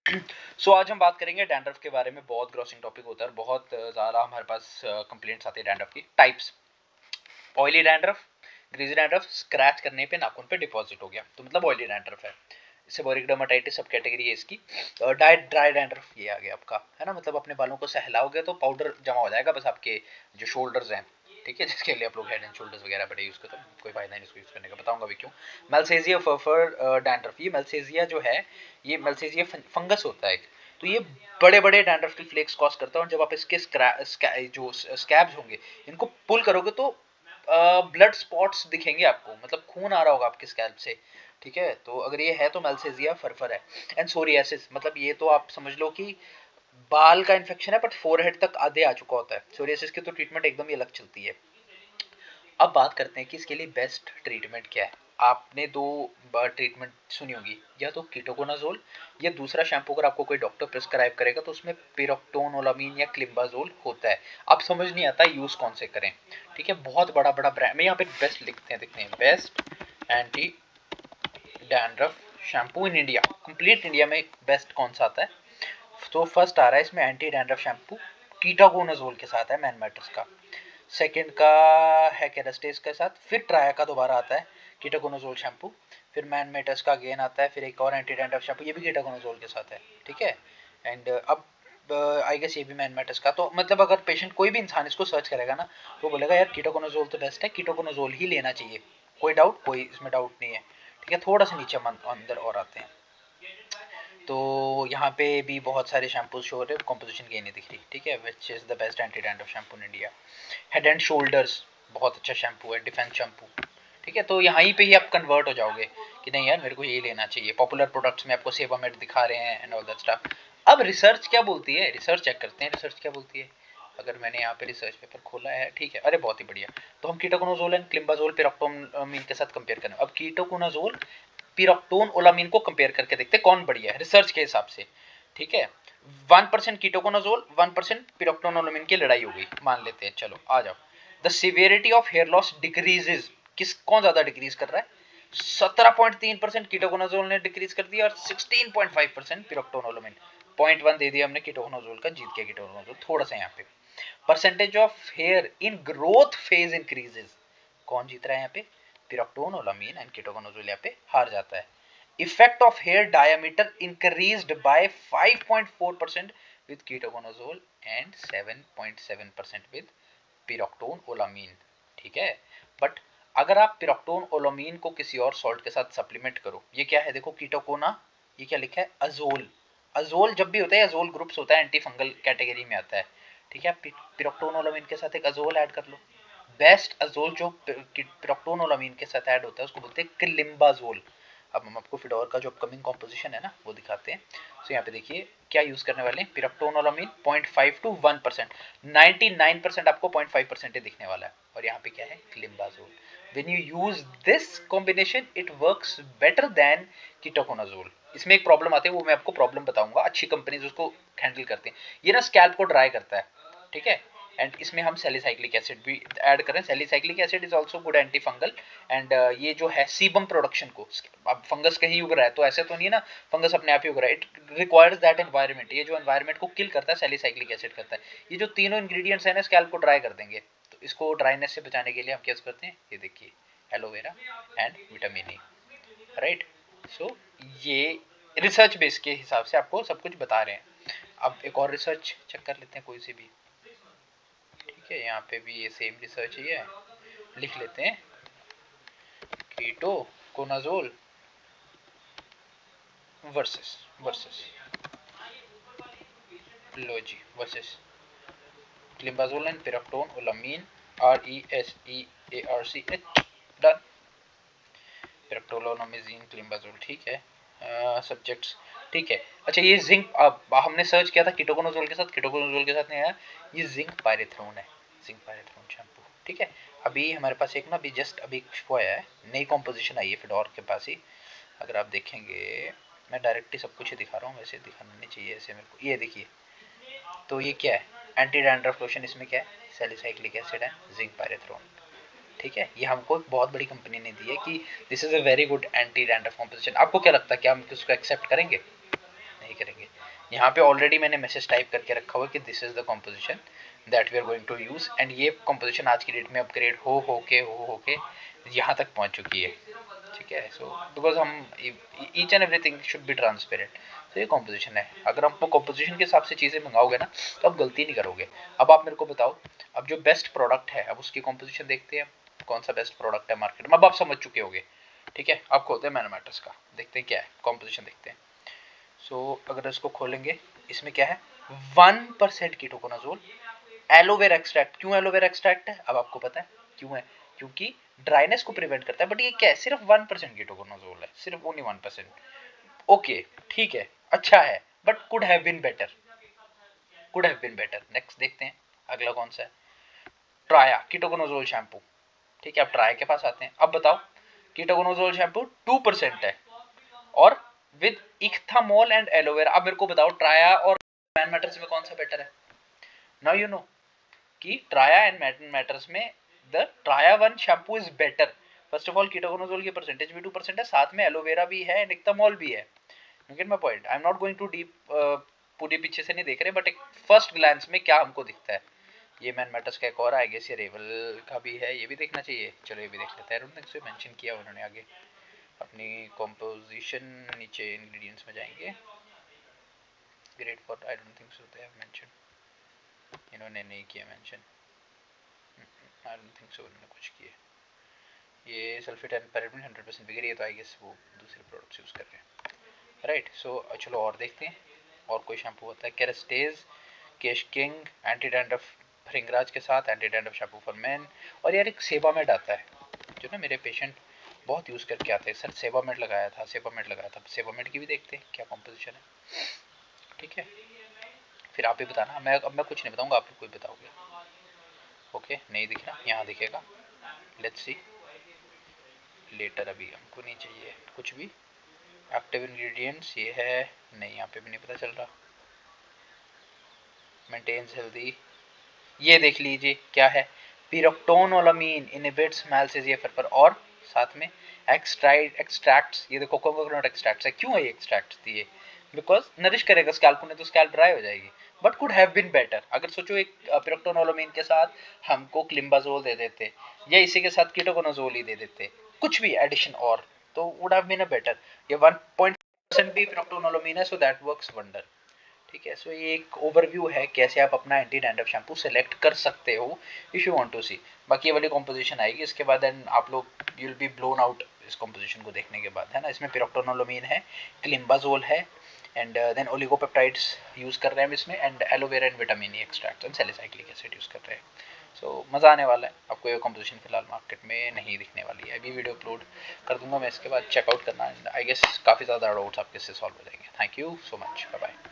सो आज हम बात करेंगे डैंड्रफ के बारे में। बहुत ग्रॉसिंग टॉपिक होता है और बहुत ज़्यादा हमारे पास कंप्लेंट्स आती है डैंड्रफ की। Types: oily dandruff, greasy dandruff, scratch करने पे नाखून पे डिपॉजिट हो गया तो मतलब ऑयली डैंड्रफ है। सेबोरिक डर्माटाइटिस सब कैटेगरी है इसकी। ड्राई डैंड्रफ ये आ गया आपका, है ना, मतलब अपने बालों को सहलाओगे तो पाउडर जमा हो जाएगा बस आपके जो शोल्डर्स हैं, ठीक है, जिसके लिए आप लोग हेड एंड शोल्डर्स वगैरह बड़े यूज़ करते हैं। कोई फायदा नहीं इसको यूज़ करने का, बताऊंगा भी क्यों। मेलसेजिया फर डैंड्रफ, ये मेलसेजिया जो है ये मेलसेजिया फंगस होता है। तो ये बड़े बड़े डैंड्रफ के फ्लेक्स कॉज करता है और जब आप इसके जो स्कैब्स होंगे इनको पुल करोगे तो ब्लड स्पॉट्स दिखेंगे आपको, मतलब खून आ रहा होगा आपके स्कैल्प से, ठीक है। तो अगर ये है तो मेलसेजिया फरफर है। एंड सोरियासिस, मतलब ये तो आप समझ लो कि बाल का इन्फेक्शन है बट फोरहेड तक आधे आ चुका होता है। सोरियासिस की तो ट्रीटमेंट एकदम ही अलग चलती है। अब बात करते हैं कि इसके लिए बेस्ट ट्रीटमेंट क्या है। आपने दो ट्रीटमेंट सुनी होगी, या तो कीटोकोनाजोल या दूसरा शैम्पू अगर आपको कोई डॉक्टर प्रिस्क्राइब करेगा तो उसमें पिरोक्टोनोलामीन या क्लिम्बाजोल होता है। अब समझ नहीं आता यूज कौन से करें, ठीक है। बहुत बड़ा बड़ा ब्रांड में यहाँ पे बेस्ट लिखते हैं best anti dandruff shampoo in India. Complete India में बेस्ट कौन सा आता है? तो फर्स्ट आ रहा है इसमें एंटी डैंड्रफ शैम्पू कीटोकोनाजोल के साथ है, मैन मैटर्स का। सेकंड का है केरास्टेस के साथ, फिर ट्राया का दोबारा आता है कीटोकोनाजोल शैम्पू, फिर मैन मेटर्स का अगेन आता है, फिर एक और एंटी डैंड्रफ शैम्पू ये भी कीटोकोनाजोल के साथ है, ठीक है। एंड अब आई गेस ये भी मैन मेटर्स का। तो मतलब अगर पेशेंट कोई भी इंसान इसको सर्च करेगा ना तो बोलेगा यार कीटोकोनाजोल तो बेस्ट है, कीटोकोनाजोल ही लेना चाहिए। कोई इसमें डाउट नहीं है, ठीक है। थोड़ा सा नीचे अंदर और आते हैं तो यहाँ पे भी बहुत सारे शैम्पूज शो हो रहे हैं, कॉम्पोजिशन की नहीं दिख रही, ठीक है। Which is the best anti dandruff shampoo in India. Head and shoulders बहुत अच्छा शैम्पू है, डिफेंस शैम्पू, ठीक है। तो यहाँ पे ही आप कन्वर्ट हो जाओगे कि नहीं यार मेरे को ये लेना चाहिए। पॉपुलर प्रोडक्ट्स में आपको सेबामेड दिखा रहे हैं एंड ऑल दैट स्टफ। अब रिसर्च क्या बोलती है, रिसर्च चेक करते हैं रिसर्च क्या बोलती है। अगर मैंने यहाँ पे रिसर्च पेपर खोला है, ठीक है, अरे बहुत ही बढ़िया। तो हम कीटोकोनाजोल एंड क्लिम्बाजोल पिरोक्टोनामीन के साथ कंपेयर करें। अब कीटोकोनाजोल पिरोक्टोन ओलामीन को कंपेयर करके देखते हैं कौन बढ़िया है रिसर्च के हिसाब से, ठीक है। 1% कीटोकोनाजोल 1% पिरोक्टोन ओलामीन की लड़ाई हो गई, मान लेते हैं, चलो आ जाओ। The severity of hair loss decreases, कौन ज्यादा डिक्रीज कर रहा है? 17.3% कीटोकोनाजोल ने डिक्रीज कर दिया और 16.5% पिरोक्टोनोलोमिन। 0.1 दे दिया हमने कीटोकोनाजोल का, जीत गया कीटोकोनाजोल थोड़ा सा यहाँ पे। Percentage of here in growth phase increases, कौन जीत रहा है यहाँ पे? पिरोक्टोनोलामीन एंड कीटोकोनाजोल यहाँ पे हार जाता है। Effect of hair diameter increased by 5.4% with ketoconazole and 7.7% with piroctone olamine, ठीक है। बट अगर आप पिरोक्टोन ओलामीन को किसी और सॉल्ट के साथ सप्लीमेंट करो, ये क्या है देखो, कीटोकोना, ये क्या लिखा है? अजोल। अजोल जब भी होता है अजोल ग्रुप्स होता है, एंटी फंगल कैटेगरी में आता है, ठीक है। पिरोक्टोन ओलामीन के साथ एक अजोल ऐड कर लो। बेस्ट अजोल जो पिरोक्टोन ओलामीन के साथ ऐड होता है उसको बोलते हैं क्लिम्बाजोल। अब हम आपको फिडोर का जो अपकमिंग कॉम्पोजिशन है ना वो दिखाते हैं। तो यहाँ पे देखिए क्या यूज करने वाले हैं, पिरोक्टोनोलामीन 0.5 टू 1%, 99% आपको 0.5% ही दिखने वाला है। और यहाँ पे क्या है? Climbazole. When you use this combination it works better than ketoconazole. इसमें एक प्रॉब्लम आती है, वो मैं आपको प्रॉब्लम बताऊंगा, अच्छी कंपनीज उसको हैंडल करती हैं। ये ना स्कैल्प को ड्राई करता है, ठीक है। एंड इसमें हम सैलिसाइक्लिक एसिड भी ऐड करें। Salicylic acid is also good anti fungal. And ये जो है सीबम प्रोडक्शन को, अब फंगस कहीं उग रहा है तो ऐसे तो नहीं है ना फंगस अपने आप ही उग रहा है, इट रिक्वायर्स दैट एनवायरनमेंट। ये जो एनवायरनमेंट को किल करता है सैलिसाइक्लिक एसिड करता है। ये जो तीनों इंग्रेडिएंट्स है ना स्कैल्प को ड्राई कर देंगे। तो इसको ड्राइनेस से बचाने के लिए हम क्या करते हैं, ये देखिए aloe vera and vitamin E, right. So ये रिसर्च बेस के हिसाब से आपको सब कुछ बता रहे हैं। अब एक और रिसर्च चेक कर लेते हैं कोई सी भी, ठीक है। यहाँ पे भी ये सेम रिसर्च ही है, लिख लेते हैं कीटोकोनाजोल वर्सेस वर्सेस लो जी versus climbazole and piroctone olamine, RESEARCH, done. पिरोक्टोलोनामिजीन क्लिम्बाजोल, ठीक है। सब्जेक्ट्स, ठीक है। अच्छा ये जिंक, अब हमने सर्च किया था कीटोकोनाजोल के साथ, कीटोकोनाजोल के साथ नहीं आया, ये जिंक पायरेथ्रोन है, जिंक पायरेथ्रोन शैम्पू, ठीक है। अभी हमारे पास एक ना अभी जस्ट अभी वो आया है, नई कॉम्पोजिशन आई है फिडोर के पास ही। अगर आप देखेंगे, मैं डायरेक्टली सब कुछ ही दिखा रहा हूँ, वैसे दिखाना नहीं चाहिए ऐसे मेरे को। ये देखिए, तो ये क्या है? एंटी डैंड्रफ लोशन, इसमें क्या है? सैलिसाइक्लिक एसिड है, जिंक पायरेथ्रोन, ठीक है। ये हमको बहुत बड़ी कंपनी ने दी है कि this is a very good anti dandruff composition. आपको क्या लगता है कि हम इसको एक्सेप्ट करेंगे? नहीं करेंगे। यहाँ पे ऑलरेडी मैंने मैसेज टाइप करके रखा हुआ कि this is the composition that we are going to use, and ये कॉम्पोजिशन आज की डेट में अपग्रेड हो के यहाँ तक पहुँच चुकी है, ठीक है। सो बिकॉज हम each and everything should be transparent. तो ये कॉम्पोजिशन है, अगर आप कॉम्पोजिशन के हिसाब से चीज़ें मंगाओगे ना तो आप गलती नहीं करोगे। अब आप मेरे को बताओ, अब जो बेस्ट प्रोडक्ट है अब उसकी कॉम्पोजिशन देखते हैं, कौन सा बेस्ट प्रोडक्ट है मार्केट में। अब आप समझ चुके होगे, ठीक है। आप खोलते हैं मैनोमैटर्स का, देखते हैं क्या है कॉम्पोजिशन, देखते हैं। सो अगर इसको खोलेंगे, इसमें क्या है, 1% कीटोकोनाजोल, एलोवेरा एक्सट्रैक्ट। क्यों एलोवेरा एक्सट्रैक्ट है, अब आपको पता है क्यों है, क्योंकि ड्राइनेस को प्रिवेंट करता है। बट ये क्या है, सिर्फ 1% कीटोकोनाजोल है, सिर्फ ओनली 1%। ओके ठीक है, अच्छा है, but could have been better, could have been better. Next देखते हैं अगला कौन सा है, ट्राया कीटोकोनाजोल शैम्पू, ठीक है। अब ट्राया के पास आते हैं, अब बताओ कीटोकोनाजोल शैम्पू 2% है और विद इक्थामोल एंड एलोवेरा। अब मेरे को बताओ ट्राया और मैन मैटर्स में कौन सा बेटर है। नाउ यू नो कि ट्राया एंड मैटर्स में the ट्राया one shampoo is better. First of all ketoconazole की परसेंटेज भी 2% है, साथ में एलोवेरा भी है एंड इक्थामोल भी है। You get my point. I am not going too deep, पूरी पीछे से नहीं देख रहे, बट एक फर्स्ट ग्लैंस में क्या हमको दिखता है। ये मैन मैटर्स का एक और आई गेस ये रेवल का भी है, ये भी देखना चाहिए। चलो ये भी देख लेते हैं। I don't think so mention किया उन्होंने आगे अपनी कंपोजिशन, नीचे इंग्रेडिएंट्स में जाएंगे, great for, I don't think so they have mention, इन्होंने नहीं किया mention, I don't think so उन्होंने कुछ किया। ये सल्फेट एंड पैराफिन 100% बिगर, ये तो आई गेस वो दूसरे प्रोडक्ट्स यूज कर रहे हैं, राइट। सो चलो और देखते हैं और कोई शैम्पू होता है, केरास्टेज, केश किंग, एंटी डैंड्रफ फ्रिंगराज के साथ, anti dandruff shampoo for main. और यार एक सेबामेड आता है जो ना मेरे पेशेंट बहुत यूज़ करके आते हैं, सर सेबामेड लगाया था, सेबामेड लगाया था। सेबामेड की भी देखते हैं क्या कॉम्पोजिशन है, ठीक है। फिर आप ही बताना, मैं कुछ नहीं बताऊंगा, आप कोई बताओगे। ओके नहीं दिख रहा, यहाँ दिखेगा, लेट्स सी लेटर। अभी हमको नहीं चाहिए कुछ भी। एक्टिव इंग्रेडिएंट्स ये है, नहीं यहाँ पे भी नहीं पता चल रहा। मेंटेन्स हेल्दी, ये देख लीजिए क्या है, पिरोक्टोनोलामीन इनहिबिट्स मैलसेजिया फर, और साथ में एक्सट्रैक्ट्स, ये देखो कोकोनट एक्सट्रैक्ट्स है। क्यों है ये एक्सट्रैक्ट्स दिए, बिकॉज नरिश करेगा स्कैल्प ने, तो स्कैल्प ड्राई हो जाएगी। But could have been better, अगर सोचो एक पिरोक्टोनोलामीन के साथ हमको क्लिम्बाजोल दे देते, या इसी के साथ कीटोकोनाजोल ही दे देते, कुछ भी एडिशन और, तो would have been a better. ये 1% भी पिरोक्टोनोलामीन है, सो दैट वर्क्स वंडर, ठीक है। सो ये एक ओवरव्यू है कैसे आप अपना एंटी डैंड्रफ शैम्पू सेलेक्ट कर सकते हो इफ यू वांट टू सी। बाकी ये वाली कॉम्पोजिशन आएगी इसके बाद, एंड आप लोग you will be blown out इस कॉम्पोजिशन को देखने के बाद, है ना। इसमें पिरोक्टोनोलोमीन है, क्लिम्बाजोल है, एंड देन ओलिगोपेप्टाइड्स यूज कर रहे हैं इसमें, and aloe vera and vitamin E extract and salicylic acid use कर रहे हैं। सो मज़ा आने वाला है आपको। ये कॉम्पोजिशन फिलहाल मार्केट में नहीं दिखने वाली है। अभी वीडियो अपलोड कर दूंगा मैं, इसके बाद चेकआउट करना, एंड आई गेस काफ़ी ज़्यादा डाउट्स आपके से सॉल्व हो जाएंगे। Thank you so much, bye bye.